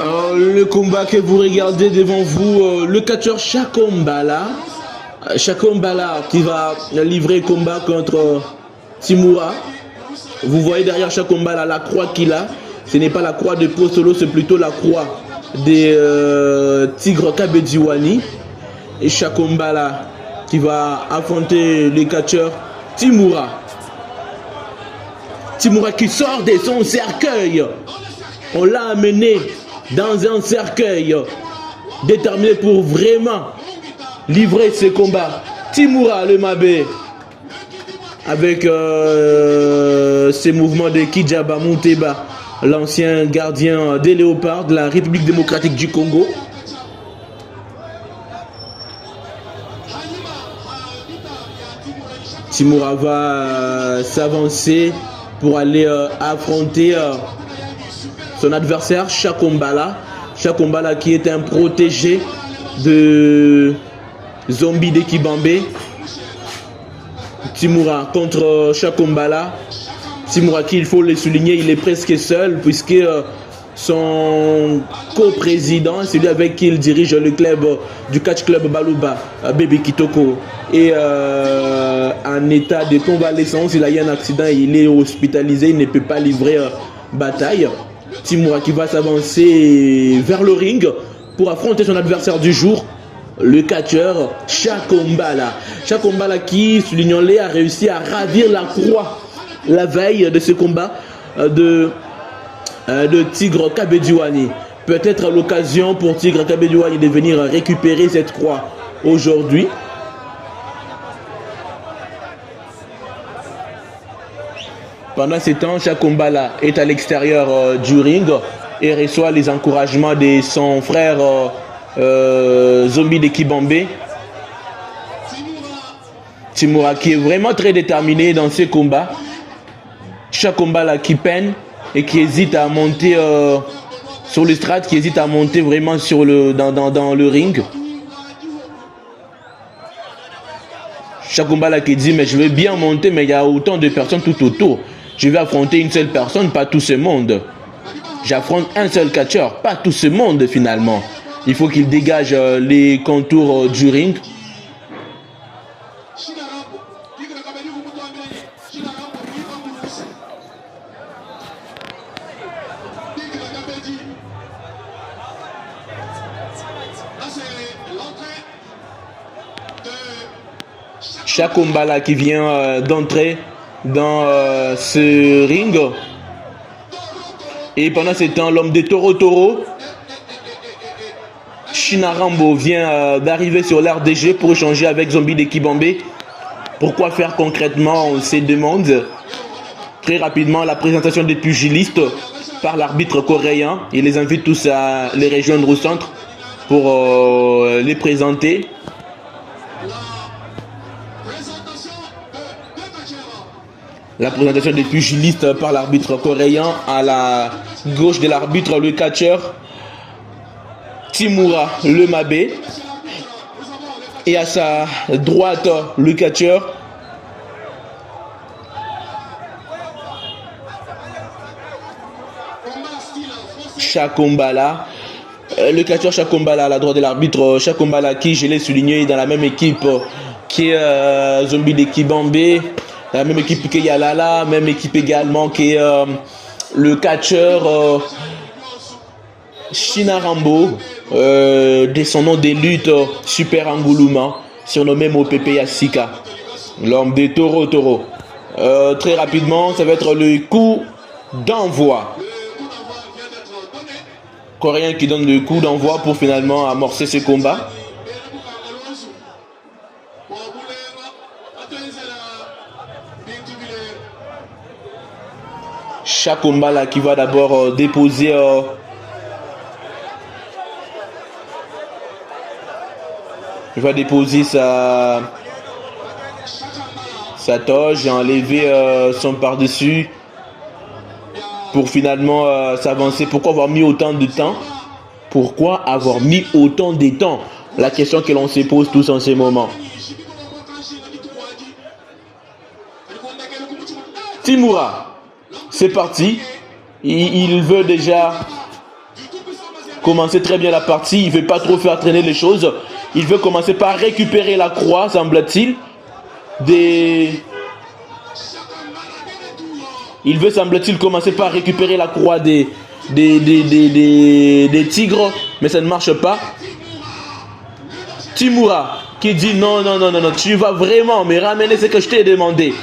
Le combat que vous regardez devant vous, le catcheur Shakombala. Shakombala qui va livrer combat contre Timura. Vous voyez derrière Shakombala la croix qu'il a. Ce n'est pas la croix de Postolo, c'est plutôt la croix des Tigres Kabediwani. Et Shakombala qui va affronter les catcheurs Timura. Timura qui sort de son cercueil. On l'a amené dans un cercueil déterminé pour vraiment livrer ce combat. Timura le Mabé avec ses mouvements de Kijaba Mouteba, l'ancien gardien des Léopards de la République démocratique du Congo. Timura va s'avancer pour aller affronter son adversaire Shakombala. Shakombala qui est un protégé de Zombie de Kibambé. Timura contre Shakombala. Timura qui, il faut le souligner, il est presque seul puisque son co-président, celui avec qui il dirige le club du catch club Baluba, Bébé Kitoko, est en état de convalescence. Il a eu un accident et il est hospitalisé, il ne peut pas livrer bataille. Timura qui va s'avancer vers le ring pour affronter son adversaire du jour, le catcheur Shakombala. Shakombala qui, soulignons-le, a réussi à ravir la croix la veille de ce combat de Tigre Kabediwani. Peut-être l'occasion pour Tigre Kabediwani de venir récupérer cette croix aujourd'hui. Pendant ce temps, Shakombala est à l'extérieur du ring et reçoit les encouragements de son frère Zombie de Kibambé. Timura qui est vraiment très déterminé dans ce combat. Shakombala qui peine et qui hésite à monter sur le strat, qui hésite à monter vraiment sur dans le ring. Shakombala qui dit mais je veux bien monter mais il y a autant de personnes tout autour. Je vais affronter une seule personne, pas tout ce monde. J'affronte un seul catcheur, pas tout ce monde finalement. Il faut qu'il dégage les contours du ring. Shakombala qui vient d'entrer dans ce ring. Et pendant ce temps, l'homme de Toro Toro, Shinarambo, vient d'arriver sur l'RDG pour échanger avec Zombie de Kibambé. Pourquoi faire concrètement, on se demande. Très rapidement, la présentation des pugilistes par l'arbitre coréen. Il les invite tous à les rejoindre au centre pour les présenter. La présentation des pugilistes par l'arbitre coréen. À la gauche de l'arbitre, le catcheur Timura le Mabé. Et à sa droite, le catcheur Shakombala. Le catcheur Shakombala à la droite de l'arbitre Shakombala qui, je l'ai souligné, est dans la même équipe qui est Zombie de Kibambé. La même équipe que Yalala, même équipe également que le catcheur Shinarambo, de son nom de lutte Super Angouluma, surnommé Mopepe Yasika, l'homme de Toro Toro. Très rapidement, ça va être le coup d'envoi. Coréen qui donne le coup d'envoi pour finalement amorcer ce combat. Shakombala qui va d'abord déposer sa toge et enlever son par-dessus pour finalement s'avancer. Pourquoi avoir mis autant de temps? Pourquoi avoir mis autant de temps? La question que l'on se pose tous en ce moment. Timura, c'est parti. Il veut déjà commencer très bien la partie. Il ne veut pas trop faire traîner les choses. Il veut commencer par récupérer la croix, semble-t-il. Il veut, semble-t-il, commencer par récupérer la croix des tigres, mais ça ne marche pas. Timura qui dit non, tu vas vraiment me ramener ce que je t'ai demandé.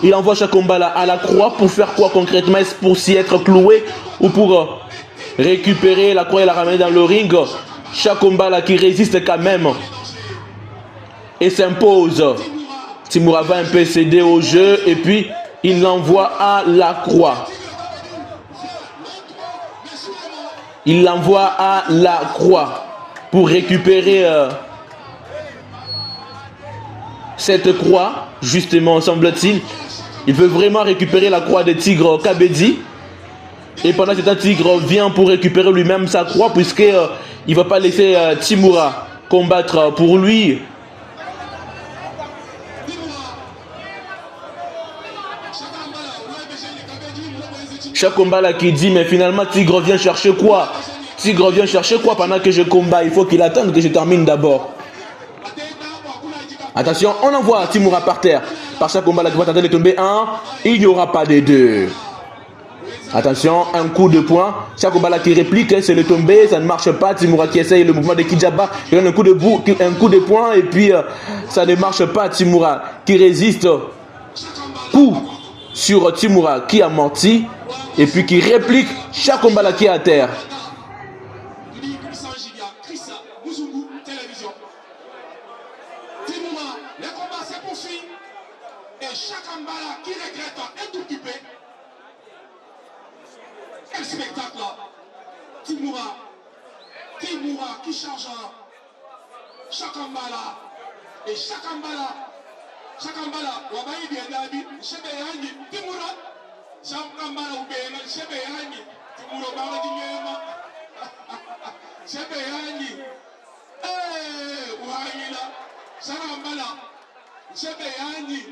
Il envoie Shakombala à la croix pour faire quoi concrètement? Est-ce pour s'y être cloué ou pour récupérer la croix et la ramener dans le ring? Shakombala qui résiste quand même et s'impose. Timura va un peu céder au jeu et puis il l'envoie à la croix. Il l'envoie à la croix pour récupérer cette croix, justement, semble-t-il. Il veut vraiment récupérer la croix de Tigre Kabedi. Et pendant que ce temps, Tigre vient pour récupérer lui-même sa croix, puisqu'il ne va pas laisser Timura combattre pour lui. Shakombala qui dit, mais finalement, Tigre vient chercher quoi? Tigre vient chercher quoi pendant que je combats? Il faut qu'il attende que je termine d'abord. Attention, on envoie Timura par terre. Par Shakombala qui va tenter de tomber un. Il n'y aura pas de deux. Attention, un coup de poing. Shakombala qui réplique, c'est le tombé, ça ne marche pas. Timura qui essaye le mouvement de Kijaba. Il donne un coup de poing et puis ça ne marche pas. Timura qui résiste. Coup sur Timura qui amortit. Et puis qui réplique Shakombala qui est à terre. Shakombala qui regrette un tout petit peu. Quel spectacle là. Timura qui charge Shakombala. Et Shakombala, wabayi bien d'abi, Chebe Yangi, Timura, Shakombala ou bien Chebe Yangi, Timura Bala Dinyema, Chebe Yangi, Wahila, Shakombala, Chebe Yangi.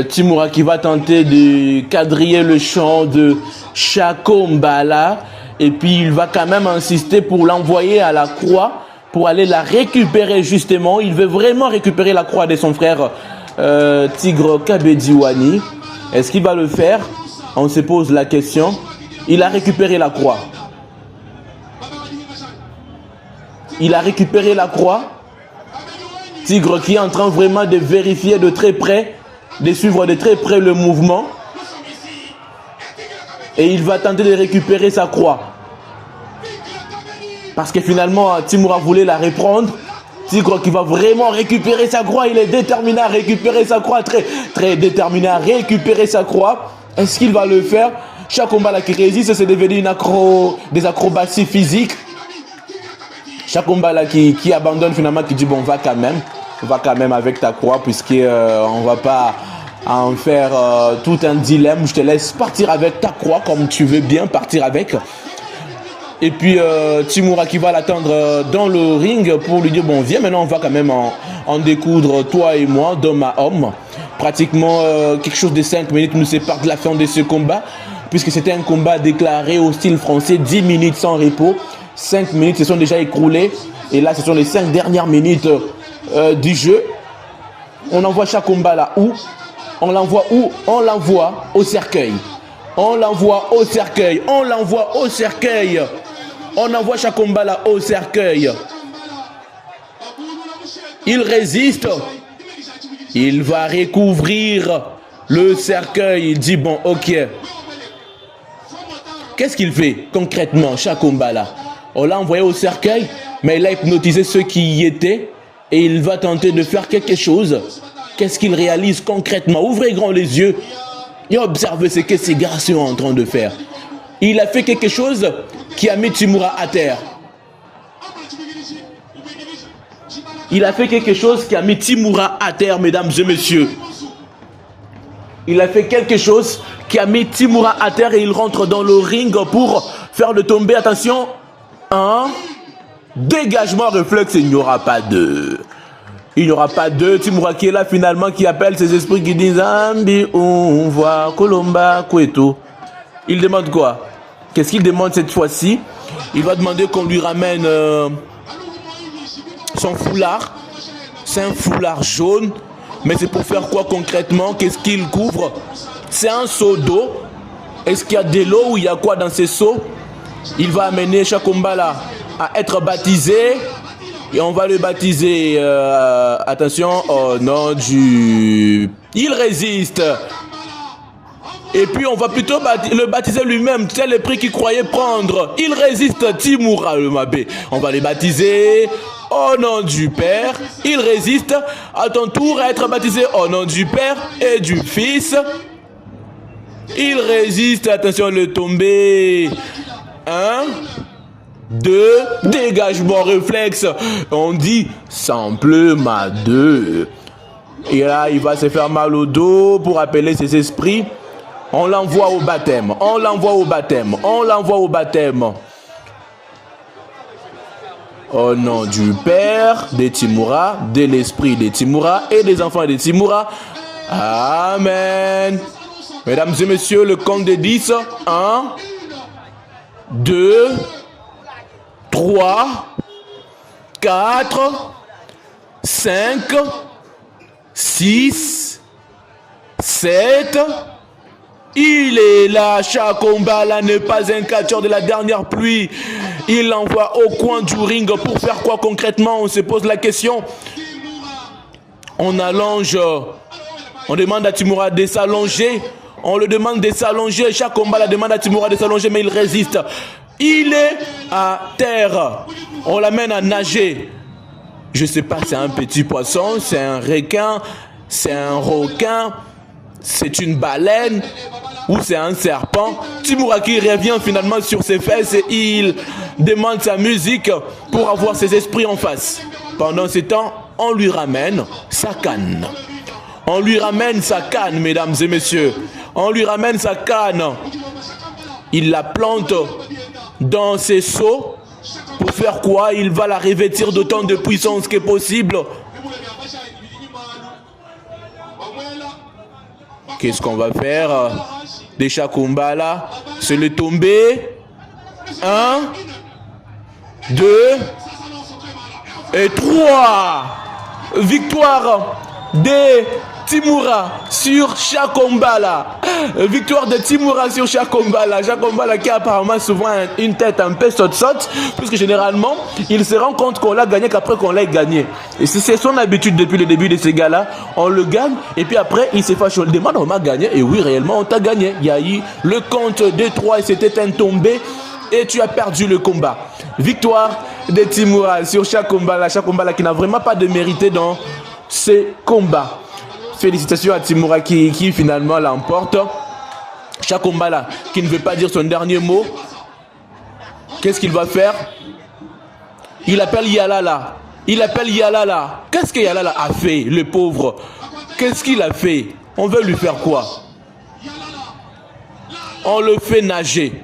Timura qui va tenter de quadriller le champ de Shakombala et puis il va quand même insister pour l'envoyer à la croix pour aller la récupérer justement. Il veut vraiment récupérer la croix de son frère Tigre Kabediwani. Est-ce qu'il va le faire? On se pose la question. Il a récupéré la croix. Il a récupéré la croix. Tigre qui est en train vraiment de vérifier de très près, de suivre de très près le mouvement. Et il va tenter de récupérer sa croix. Parce que finalement, Timura voulait la reprendre. Tigre qui va vraiment récupérer sa croix. Il est déterminé à récupérer sa croix. Très déterminé à récupérer sa croix. Est-ce qu'il va le faire? Shakombala qui résiste, c'est devenu des acrobaties physiques. Shakombala qui abandonne finalement, qui dit bon, va quand même avec ta croix, puisqu'on ne va pas en faire tout un dilemme. Je te laisse partir avec ta croix comme tu veux bien partir avec. Et puis Timura qui va l'attendre dans le ring pour lui dire bon, viens maintenant, on va quand même en découdre toi et moi, d'homme à homme. Pratiquement quelque chose de 5 minutes nous sépare de la fin de ce combat, puisque c'était un combat déclaré au style français, 10 minutes sans repos. 5 minutes se sont déjà écroulées et là ce sont les 5 dernières minutes du jeu. On envoie Shakombala où? On l'envoie où? On l'envoie au cercueil. On l'envoie au cercueil. On l'envoie au cercueil. On envoie Shakombala au cercueil. Il résiste. Il va recouvrir le cercueil. Il dit bon, ok. Qu'est-ce qu'il fait concrètement, Shakombala? On l'a envoyé au cercueil, mais il a hypnotisé ceux qui y étaient et il va tenter de faire quelque chose. Qu'est-ce qu'il réalise concrètement? Ouvrez grand les yeux et observez ce que ces garçons sont en train de faire. Il a fait quelque chose qui a mis Timura à terre. Il a fait quelque chose qui a mis Timura à terre, mesdames et messieurs. Il a fait quelque chose qui a mis Timura à terre et il rentre dans le ring pour faire le tomber. Attention. Un dégagement réflexe, il n'y aura pas de... Il n'y aura pas deux. Timura qui est là finalement, qui appelle ses esprits, qui disent Ambi, on voit Colomba, Kweto. Il demande quoi? Qu'est-ce qu'il demande cette fois-ci? Il va demander qu'on lui ramène son foulard. C'est un foulard jaune. Mais c'est pour faire quoi concrètement? Qu'est-ce qu'il couvre? C'est un seau d'eau. Est-ce qu'il y a de l'eau ou il y a quoi dans ces seaux? Il va amener Chakumbala à être baptisé. Et on va le baptiser, attention, au nom du... Il résiste. Et puis on va plutôt le baptiser lui-même. C'est le prix qu'il croyait prendre. Il résiste, Timura le Mabé. On va le baptiser au nom du Père. Il résiste. À ton tour à être baptisé au nom du Père et du Fils. Il résiste, attention, le tomber. 1, 2, dégagement réflexe. On dit simplement 2. Et là, il va se faire mal au dos pour appeler ses esprits. On l'envoie au baptême. On l'envoie au baptême. On l'envoie au baptême. Au nom du Père de Timura, de l'Esprit de Timura et des enfants de Timura. Amen. Mesdames et messieurs, le compte de 10. 1, 2, 3, 4, 5, 6, 7. Il est là, Chakumbala n'est pas un catcheur de la dernière pluie. Il l'envoie au coin du ring pour faire quoi concrètement? On se pose la question. On allonge. On demande à Timura de s'allonger. On le demande de s'allonger. Chakumbala demande à Timura de s'allonger, mais il résiste. Il est à terre. On l'amène à nager. Je ne sais pas, c'est un petit poisson, c'est un requin, c'est un requin, c'est une baleine ou c'est un serpent. Timura qui revient finalement sur ses fesses et il demande sa musique pour avoir ses esprits en face. Pendant ce temps, on lui ramène sa canne. On lui ramène sa canne, mesdames et messieurs. On lui ramène sa canne. Il la plante dans ses seaux. Pour faire quoi? Il va la revêtir d'autant de puissance que possible. Qu'est-ce qu'on va faire? Des Chakumbala, c'est le tomber. 1, 2 et 3. Victoire de Timura sur Chakumbala. Victoire de Timura sur Chakumbala. Chakumbala qui a apparemment souvent une tête un peu saute-saute, puisque généralement, il se rend compte qu'on l'a gagné qu'après qu'on l'ait gagné. Et c'est son habitude depuis le début de ces gars-là. On le gagne, et puis après, il se fâche. On le demande, on m'a gagné. Et oui, réellement, on t'a gagné. Il y a eu le compte de 3 et c'était un tombé. Et tu as perdu le combat. Victoire de Timura sur Chakumbala. Chakumbala qui n'a vraiment pas de mérité dans ces combats. Félicitations à Timura qui finalement l'emporte. Chakumbala qui ne veut pas dire son dernier mot. Qu'est-ce qu'il va faire? Il appelle Yalala. Il appelle Yalala. Qu'est-ce que Yalala a fait, le pauvre? Qu'est-ce qu'il a fait? On veut lui faire quoi? On le fait nager.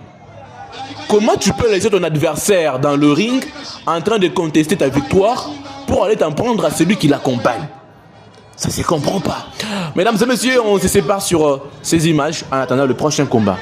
Comment tu peux laisser ton adversaire dans le ring en train de contester ta victoire pour aller t'en prendre à celui qui l'accompagne? Ça ne se comprend pas. Mesdames et messieurs, on se sépare sur ces images en attendant le prochain combat.